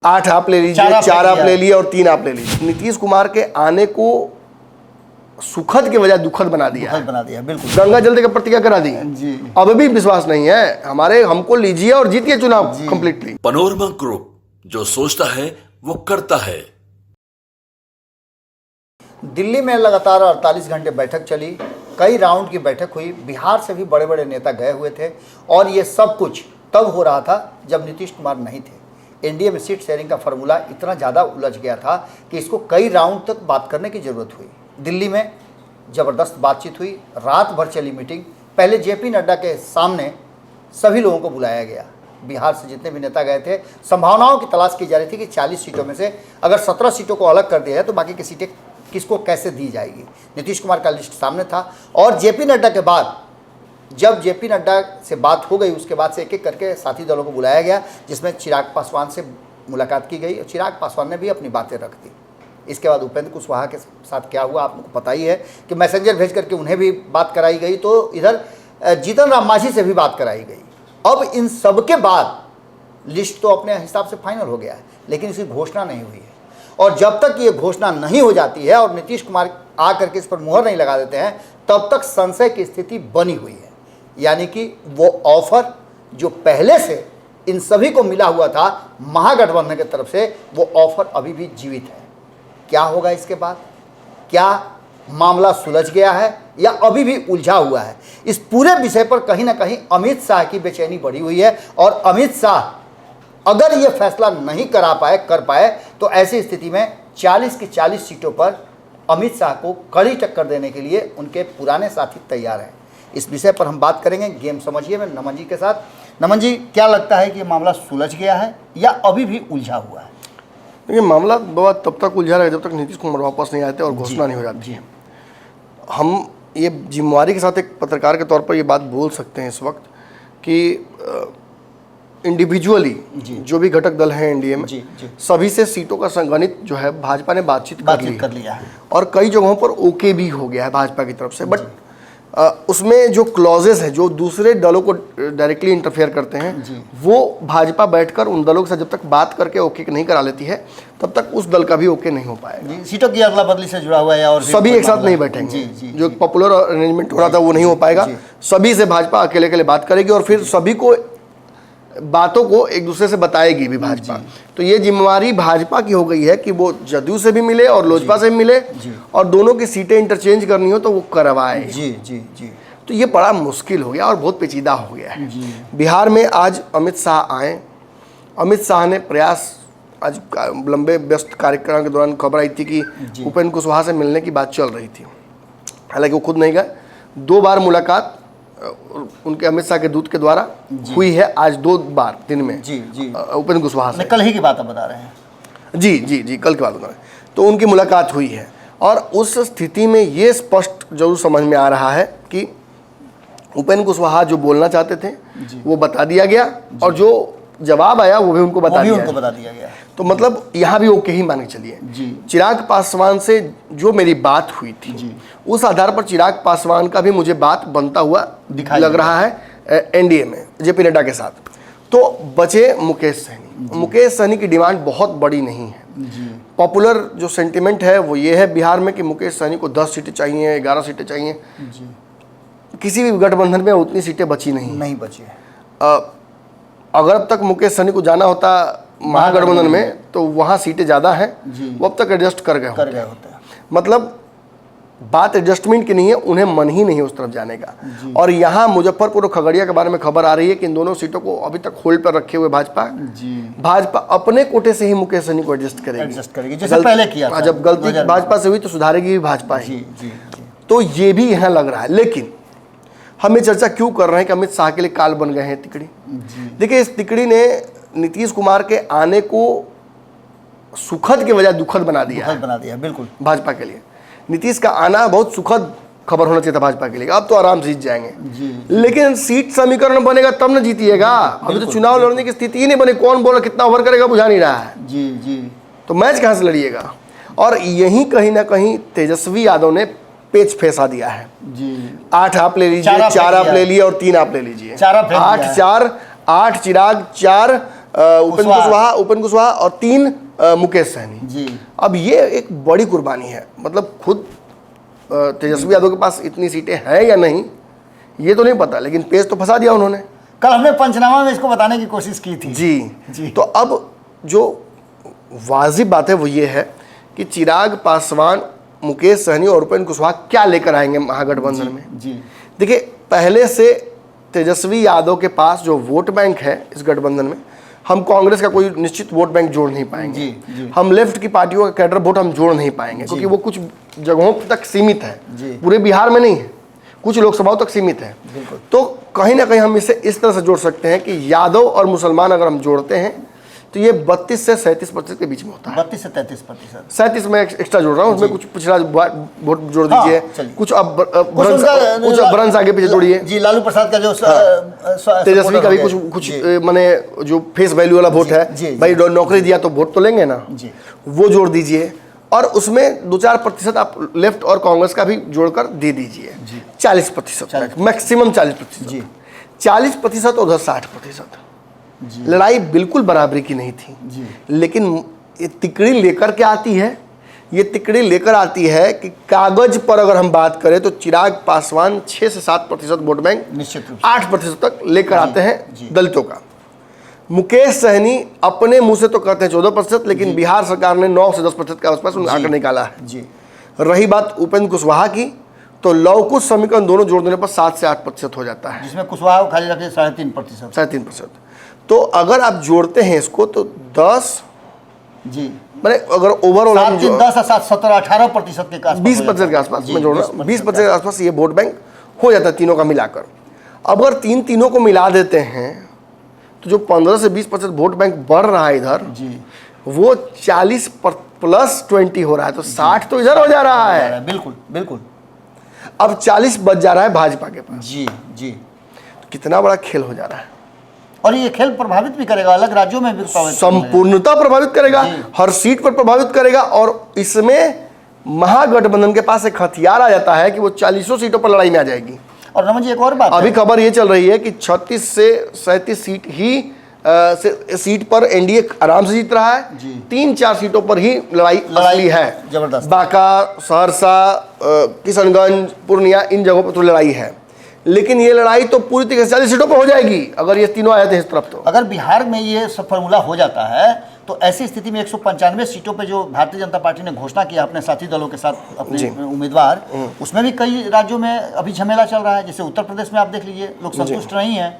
8 आप ले लीजिए, 4 आप ले लिए और 3 आप ले लीजिए। नीतीश कुमार के आने को सुखद के बजाय दुखद बना दिया बिल्कुल। गंगा जल का प्रतिज्ञा करा दी जी। अब भी विश्वास नहीं है हमारे, हमको लीजिए और जीतिए चुनाव कंप्लीटली। पैनोरमा ग्रुप, जो सोचता है वो करता है। दिल्ली में लगातार 48 घंटे बैठक चली, कई राउंड की बैठक हुई, बिहार से भी बड़े बड़े नेता गए हुए थे और ये सब कुछ तब हो रहा था जब नीतीश कुमार नहीं थे। एनडीए में सीट शेयरिंग का फॉर्मूला इतना ज़्यादा उलझ गया था कि इसको कई राउंड तक बात करने की ज़रूरत हुई। दिल्ली में ज़बरदस्त बातचीत हुई, रात भर चली मीटिंग। पहले जेपी नड्डा के सामने सभी लोगों को बुलाया गया। बिहार से जितने भी नेता गए थे, संभावनाओं की तलाश की जा रही थी कि 40 सीटों में से अगर 17 सीटों को अलग कर दिया जाए तो बाकी की सीटें किसको कैसे दी जाएगी। नीतीश कुमार का लिस्ट सामने था और जेपी नड्डा के बाद जब जेपी नड्डा से बात हो गई उसके बाद से एक एक करके साथी दलों को बुलाया गया, जिसमें चिराग पासवान से मुलाकात की गई और चिराग पासवान ने भी अपनी बातें रख दी। इसके बाद उपेंद्र कुशवाहा के साथ क्या हुआ आपको पता ही है कि मैसेंजर भेज करके उन्हें भी बात कराई गई, तो इधर जीतन राम मांझी से भी बात कराई गई। अब इन सब के बाद लिस्ट तो अपने हिसाब से फाइनल हो गया है, लेकिन इसकी घोषणा नहीं हुई है। और जब तक ये घोषणा नहीं हो जाती है और नीतीश कुमार आकर के इस पर मुहर नहीं लगा देते हैं, तब तक संशय की स्थिति बनी हुई है। यानी कि वो ऑफर जो पहले से इन सभी को मिला हुआ था महागठबंधन की तरफ से, वो ऑफर अभी भी जीवित है। क्या होगा इसके बाद? क्या मामला सुलझ गया है या अभी भी उलझा हुआ है? इस पूरे विषय पर कहीं ना कहीं अमित शाह की बेचैनी बढ़ी हुई है और अमित शाह अगर ये फैसला नहीं कर पाए तो ऐसी स्थिति में 40 की 40 सीटों पर अमित शाह को कड़ी टक्कर देने के लिए उनके पुराने साथी तैयार हैं। इस विषय पर हम बात करेंगे गेम समझिए में नमन जी के साथ। नमन जी, क्या लगता है कि ये मामला सुलझ गया है या अभी भी उलझा हुआ है? देखिए, मामला बाबा तब तक उलझा रहेगा जब तक नीतीश कुमार वापस नहीं आते और घोषणा नहीं हो जाती है। हम ये जिम्मेवारी के साथ एक पत्रकार के तौर पर ये बात बोल सकते हैं इस वक्त कि इंडिविजुअली जो भी घटक दल हैं एनडीए में, सभी से सीटों का संगठित जो है भाजपा ने बातचीत कर लिया है और कई जगहों पर ओके भी हो गया है भाजपा की तरफ से। बट उसमें जो क्लॉजेस हैं जो दूसरे दलों को डायरेक्टली इंटरफेयर करते हैं, वो भाजपा बैठकर उन दलों के साथ जब तक बात करके ओके नहीं करा लेती है तब तक उस दल का भी ओके नहीं हो पाएगा। सीटों की अदला बदली से जुड़ा हुआ है और सभी एक साथ नहीं बैठेंगे। जो पॉपुलर अरेंजमेंट हो रहा था वो नहीं हो पाएगा। सभी से भाजपा अकेले अकेले बात करेगी और फिर सभी को बातों को एक दूसरे से बताएगी भी भाजपा। तो ये जिम्मेवारी भाजपा की हो गई है कि वो जदयू से भी मिले और लोजपा से भी मिले और दोनों की सीटें इंटरचेंज करनी हो तो वो करवाए। तो ये बड़ा मुश्किल हो गया और बहुत पेचीदा हो गया है। बिहार में आज अमित शाह आए। अमित शाह ने प्रयास, आज लंबे व्यस्त कार्यक्रम के दौरान खबर आई थी कि उपेंद्र कुशवाहा से मिलने की बात चल रही थी। हालांकि वो खुद नहीं गए। 2 बार मुलाकात उनके अमित शाह के दूत के द्वारा हुई है, आज 2 बार दिन में उपेंद्र कुशवाहा से। कल ही की बात आप बता रहे हैं? जी, कल की बात बता रहे हैं। तो उनकी मुलाकात हुई है और उस स्थिति में ये स्पष्ट जरूर समझ में आ रहा है कि उपेंद्र कुशवाहा जो बोलना चाहते थे वो बता दिया गया और जो जवाब आया वो भी उनको बता दिया गया। तो मतलब यहाँ भी ओके ही मान के चलिए। चिराग पासवान से जो मेरी बात हुई थी उस आधार पर चिराग पासवान का भी मुझे बात बनता हुआ लग रहा है एनडीए में जेपी नड्डा के साथ। तो बचे मुकेश सहनी। मुकेश सहनी की डिमांड बहुत बड़ी नहीं है। पॉपुलर जो सेंटिमेंट है वो ये है बिहार में कि मुकेश सहनी को 10 सीटें चाहिए, 11 सीटें चाहिए। किसी भी गठबंधन में उतनी सीटें बची नहीं बची है। अगर अब तक मुकेश सहनी को जाना होता महागठबंधन में तो वहाँ सीटें ज़्यादा हैं, वो अब तक एडजस्ट कर गए होते। मतलब बात एडजस्टमेंट की नहीं है, उन्हें मन ही नहीं है उस तरफ जाने का। और यहाँ मुजफ्फरपुर और खगड़िया के बारे में खबर आ रही है कि इन दोनों सीटों को अभी तक होल्ड पर रखे हुए भाजपा अपने कोटे से ही मुकेश सहनी को एडजस्ट करेगी जैसे पहले किया था। जब गलती भाजपा से हुई तो सुधारेगी भी भाजपा ही। तो ये भी यहाँ लग रहा है। लेकिन हम ये चर्चा क्यों कर रहे हैं कि अमित शाह के लिए काल बन गए हैं तिकड़ी? देखिए, इस तिकड़ी ने नीतीश कुमार के आने को सुखद के बजाय दुखद बना दिया बिल्कुल भाजपा के लिए। नीतीश का आना बहुत सुखद खबर होना चाहिए था भाजपा के लिए, अब तो आराम से जीत जाएंगे। लेकिन सीट समीकरण बनेगा तब न जीतिएगा। अभी तो चुनाव लड़ने की स्थिति ही नहीं बनी। कौन बोला कितना ओवर करेगा बुझा नहीं रहा है। तो मैच कहाँ से लड़िएगा? और यहीं कहीं ना कहीं तेजस्वी यादव ने पेच फैसा दिया है। 8 आप ले लीजिए, 4 आप ले लिए और 3 आप ले लीजिए। 8 4 8 चिराग 4 उपेंद्र कुशवाहा और 3 मुकेश सहनी जी। अब ये एक बड़ी कुर्बानी है, मतलब खुद तेजस्वी यादव के पास इतनी सीटें हैं या नहीं ये तो नहीं पता, लेकिन पेज तो फंसा दिया उन्होंने। कल हमने पंचनामा में इसको बताने की कोशिश की थी। जी। तो अब जो वाजिब बात है वो ये है कि चिराग पासवान, मुकेश सहनी और उपेंद्र कुशवाहा क्या लेकर आएंगे महागठबंधन में। जी। देखिए, पहले से तेजस्वी यादव के पास जो वोट बैंक है इस गठबंधन में, हम कांग्रेस का कोई निश्चित वोट बैंक जोड़ नहीं पाएंगे। जी। हम लेफ्ट की पार्टियों का कैडर वोट हम जोड़ नहीं पाएंगे, क्योंकि वो कुछ जगहों तक सीमित है, पूरे बिहार में नहीं है, कुछ लोकसभाओं तक सीमित है। तो कहीं ना कहीं हम इसे इस तरह से जोड़ सकते हैं कि यादव और मुसलमान अगर हम जोड़ते हैं तो ये 32 से 37% के बीच में होता है। 32 से 33%। 37 में एक्स्ट्रा जोड़ रहा हूँ, उसमें कुछ पिछड़ा वोट जोड़ दीजिए, कुछ अब ब्रंस आगे पीछे जोड़िए। जी, लालू प्रसाद का जो तेजस्वी का भी कुछ माने जो फेस वैल्यू वाला वोट है, भाई नौकरी दिया तो वोट तो लेंगे ना, वो जोड़ दीजिए। और उसमें 2-4% आप लेफ्ट और कांग्रेस का भी जोड़कर दे दीजिए, 40% मैक्सिमम 40%। 40% और उधर 60%। लड़ाई बिल्कुल बराबरी की नहीं थी, लेकिन ये तिकड़ी लेकर के आती है, ये तिकड़ी लेकर आती है कि कागज पर अगर हम बात करें तो चिराग पासवान 6 से 7% वोट बैंक, निश्चित रूप से 8% तक लेकर आते हैं दलितों का। मुकेश सहनी अपने मुंह से तो कहते हैं 14%, लेकिन बिहार सरकार ने 9 से 10% के आसपास उनका आंकड़ा निकाला है। जी। रही बात उपेंद्र कुशवाहा की, तो लवकुश समीकरण दोनों जोड़ देने पर 7 से 8% हो जाता है, जिसमें कुशवाहा खाली रखे 3.5%। 3.5%। तो अगर आप जोड़ते हैं इसको तो 10 जी, मैंने अगर ओवरऑल 10 से 17 18% के आसपास, 20% के आसपास मैं जोड़ रहा हूँ, 20% के आसपास ये वोट बैंक हो जाता है तीनों का मिलाकर। अगर तीनों को मिला देते हैं तो जो 15 से 20% वोट बैंक बढ़ रहा है इधर, वो 40 + 20 हो रहा है, तो 60 तो इधर हो जा रहा है। बिल्कुल। अब 40 बच जा रहा है भाजपा के पास। जी। तो कितना बड़ा खेल हो जा रहा है, और ये खेल प्रभावित भी करेगा, अलग राज्यों में भी संपूर्णता प्रभावित करेगा, हर सीट पर प्रभावित करेगा। और इसमें महागठबंधन के पास एक हथियार आ जाता है कि वो 40 सीटों पर लड़ाई में आ जाएगी। और रमन जी, एक और बात अभी खबर ये चल रही है कि 36 से 37 सीट ही सीट पर एनडीए आराम से जीत रहा है, 3-4 सीटों पर ही लड़ाई है जबरदस्त। बांका, सहरसा, किशनगंज, पूर्णिया, इन जगहों पर तो लड़ाई है, लेकिन ये लड़ाई तो पूरी तरीके से 40 सीटों पर हो जाएगी अगर ये तीनों आए थे इस तरफ। तो अगर बिहार में ये सब फॉर्मूला हो जाता है तो ऐसी स्थिति में 195 सीटों पे जो भारतीय जनता पार्टी ने घोषणा किया अपने साथी दलों के साथ अपने उम्मीदवार, उसमें भी कई राज्यों में अभी झमेला चल रहा है। जैसे उत्तर प्रदेश में आप देख लीजिए, लोग संतुष्ट नहीं है।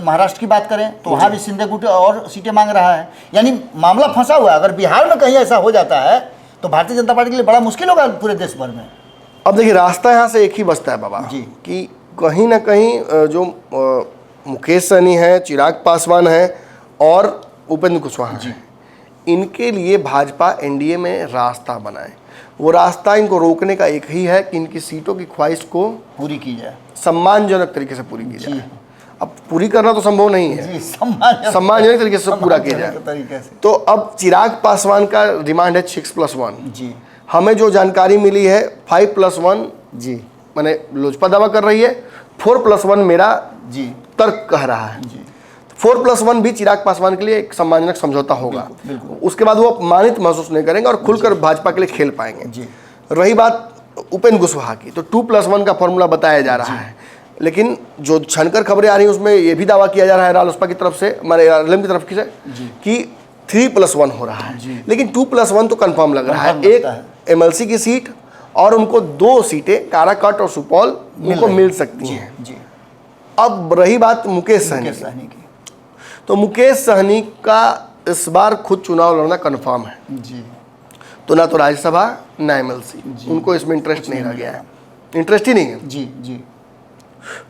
महाराष्ट्र की बात करें तो वहाँ भी शिंदे गुट और सीटें मांग रहा है, यानी मामला फंसा हुआ है। अगर बिहार में कहीं ऐसा हो जाता है तो भारतीय जनता पार्टी के लिए बड़ा मुश्किल होगा पूरे देश भर में। अब देखिए, रास्ता यहाँ से एक ही बचता है बाबा कि कहीं ना कहीं जो मुकेश सहनी है, चिराग पासवान है और उपेंद्र कुशवाहा हैं, इनके लिए भाजपा एनडीए में रास्ता बनाए। वो रास्ता इनको रोकने का एक ही है कि इनकी सीटों की ख्वाहिश को पूरी की जाए, सम्मानजनक तरीके से पूरी की जाए। अब पूरी करना तो संभव नहीं है, सम्मानजनक तरीके से पूरा किया जाए। तो अब चिराग पासवान का डिमांड है 6+1 जी। हमें जो जानकारी मिली है 5+1 जी, मैंने लोजपा दावा कर रही है, 4+1 मेरा जी तर्क कह रहा है जी। 4+1 भी चिराग पासवान के लिए एक सम्मानजनक समझौता होगा। उसके बाद वो अपमानित महसूस नहीं करेंगे और खुलकर भाजपा के लिए खेल पाएंगे जी। रही बात उपेंद्र कुशवाहा की, तो 2+1 का फॉर्मूला बताया जा रहा है, लेकिन जो छनकर खबरें आ रही हैं उसमें ये भी दावा किया जा रहा है रालोसपा की तरफ से, हमारे एलएम की तरफ से कि 3+1 हो रहा है, लेकिन 2+1 तो कंफर्म लग रहा है। एक एमएलसी की सीट और उनको 2 सीटें काराकाट और सुपौल उनको मिल सकती हैं जी। अब रही बात मुकेश सहनी की, तो मुकेश सहनी का इस बार खुद चुनाव लड़ना कंफर्म है जी। तो ना तो राज्यसभा ना एमएलसी, उनको इसमें इंटरेस्ट नहीं रह गया है, इंटरेस्ट ही नहीं है जी जी।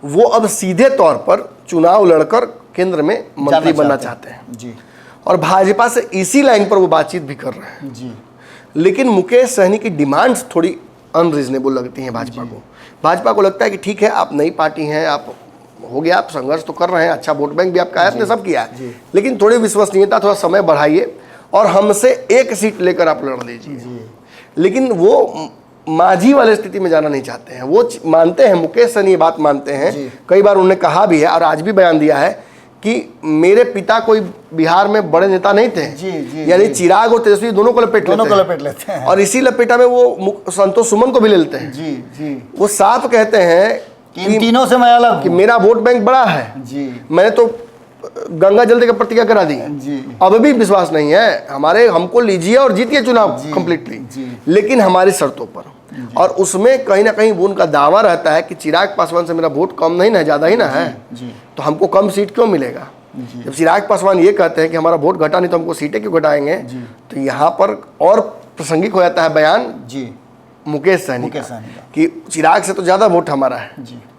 वो अब सीधे तौर पर चुनाव लड़कर केंद्र में मंत्री बनना चाहते हैं जी, और भाजपा से इसी लाइन पर वो बातचीत भी कर रहे हैं जी। लेकिन मुकेश सहनी की डिमांड्स थोड़ी अनरीजनेबल लगती हैं भाजपा को। भाजपा को लगता है कि ठीक है, आप नई पार्टी हैं, आप हो गया, आप संघर्ष तो कर रहे हैं, अच्छा वोट बैंक भी आपका है, आपने सब किया है, लेकिन थोड़ी विश्वसनीयता, थोड़ा समय बढ़ाइए और हमसे 1 सीट लेकर आप लड़ लीजिए। लेकिन वो माझी वाले स्थिति में जाना नहीं चाहते हैं। वो मानते हैं, मुकेश सहनी ये बात मानते हैं, कई बार उन्होंने कहा भी है और आज भी बयान दिया है कि मेरे पिता कोई बिहार में बड़े नेता नहीं थे। जी, यानी चिराग और तेजस्वी दोनों को लपेट लेते हैं और इसी लपेटा में वो संतोष सुमन को भी ले लेते हैं। जी वो साफ कहते हैं कि इन तीनों से मैं अलग कि हूं। मेरा वोट बैंक बड़ा है जी मैंने तो गंगा जल देकर प्रतिज्ञा करा दी। जी अब भी विश्वास नहीं है हमको लीजिए और जीतिए चुनाव कंप्लीटली, लेकिन हमारी शर्तों पर। और उसमें कहीं ना कहीं वो उनका दावा रहता है कि चिराग पासवान से मेरा वोट कम नहीं ना, ज़्यादा ही ना है, तो हमको कम सीट क्यों मिलेगा। जब चिराग पासवान ये कहते हैं कि हमारा वोट घटा नहीं तो हमको सीटें क्यों घटाएंगे, तो यहाँ पर और प्रासंगिक हो जाता है बयान मुकेश सहनी का कि चिराग से तो ज़्यादा वोट हमारा है,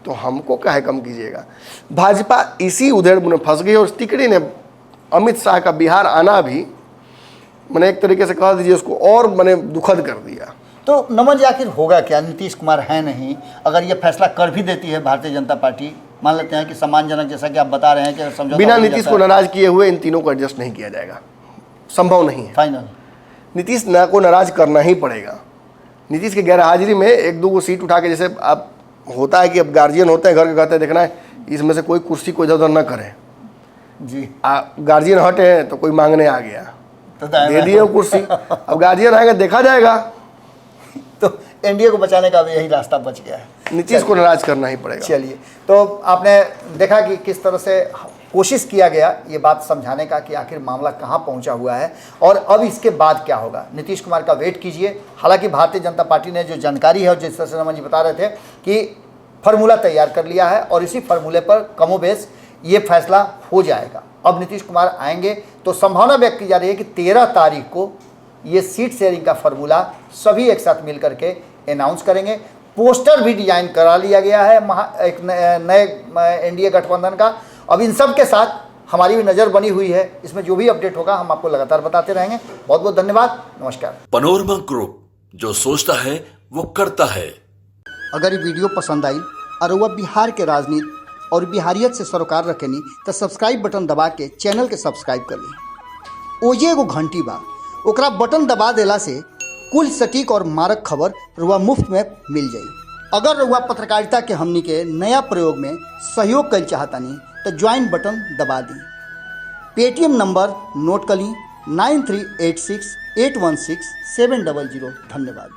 तो हमको काहे कम कीजिएगा। भाजपा इसी उधेड़ में फंस गई और तिकड़ी ने अमित शाह का बिहार आना भी मैंने एक तरीके से कह दीजिए उसको और मैंने दुखद कर दिया। तो नमन जी आखिर होगा क्या? नीतीश कुमार है नहीं, अगर ये फैसला कर भी देती है भारतीय जनता पार्टी, मान लेते हैं कि सम्मानजनक जैसा कि आप बता रहे हैं कि समझौता बिना नीतीश को नाराज किए हुए इन तीनों को एडजस्ट नहीं किया जाएगा, संभव नहीं है। फाइनल नीतीश को नाराज करना ही पड़ेगा। नीतीश की गैर हाजिरी में एक दो सीट उठा के, जैसे अब होता है कि अब गार्जियन होते हैं घर के, कहते हैं देखना है इसमें से कोई कुर्सी को इधर उधर न करे जी। गार्जियन हटे तो कोई मांगने आ गया तो दे दिए वो कुर्सी। अब गार्जियन आएगा देखा जाएगा। तो एनडीए को बचाने का भी यही रास्ता बच गया है। नीतीश को नाराज करना ही पड़ेगा। चलिए, तो आपने देखा कि किस तरह से कोशिश किया गया ये बात समझाने का कि आखिर मामला कहाँ पहुँचा हुआ है और अब इसके बाद क्या होगा। नीतीश कुमार का वेट कीजिए। हालांकि भारतीय जनता पार्टी ने जो जानकारी है और जिस तरह से रमन जी बता रहे थे कि फार्मूला तैयार कर लिया है और इसी फार्मूले पर कमोबेश ये फैसला हो जाएगा। अब नीतीश कुमार आएंगे तो संभावना व्यक्त की जा रही है कि 13 तारीख को ये सीट शेयरिंग का फार्मूला सभी एक साथ मिल करके अनाउंस करेंगे। पोस्टर भी डिजाइन करा लिया गया है एक नए एनडीए गठबंधन का। अब इन सब के साथ हमारी भी नज़र बनी हुई है, इसमें जो भी अपडेट होगा हम आपको लगातार बताते रहेंगे। बहुत बहुत धन्यवाद, नमस्कार। पनोरमा ग्रुप, जो सोचता है वो करता है। अगर ये वीडियो पसंद आई और वह बिहार के राजनीति और बिहारियत से सरोकार रखेनी तो सब्सक्राइब बटन दबा के चैनल के सब्सक्राइब कर ली। ओजे एगो घंटी बा, ओकरा बटन दबा देला से कुल सटीक और मारक खबर रुआ मुफ्त में मिल जाई। अगर रुआ पत्रकारिता के हमनी के नया प्रयोग में सहयोग कर चाहतानी तो ज्वाइन बटन दबा दी। पेटीएम नंबर नोट कर ली 9386816700। धन्यवाद।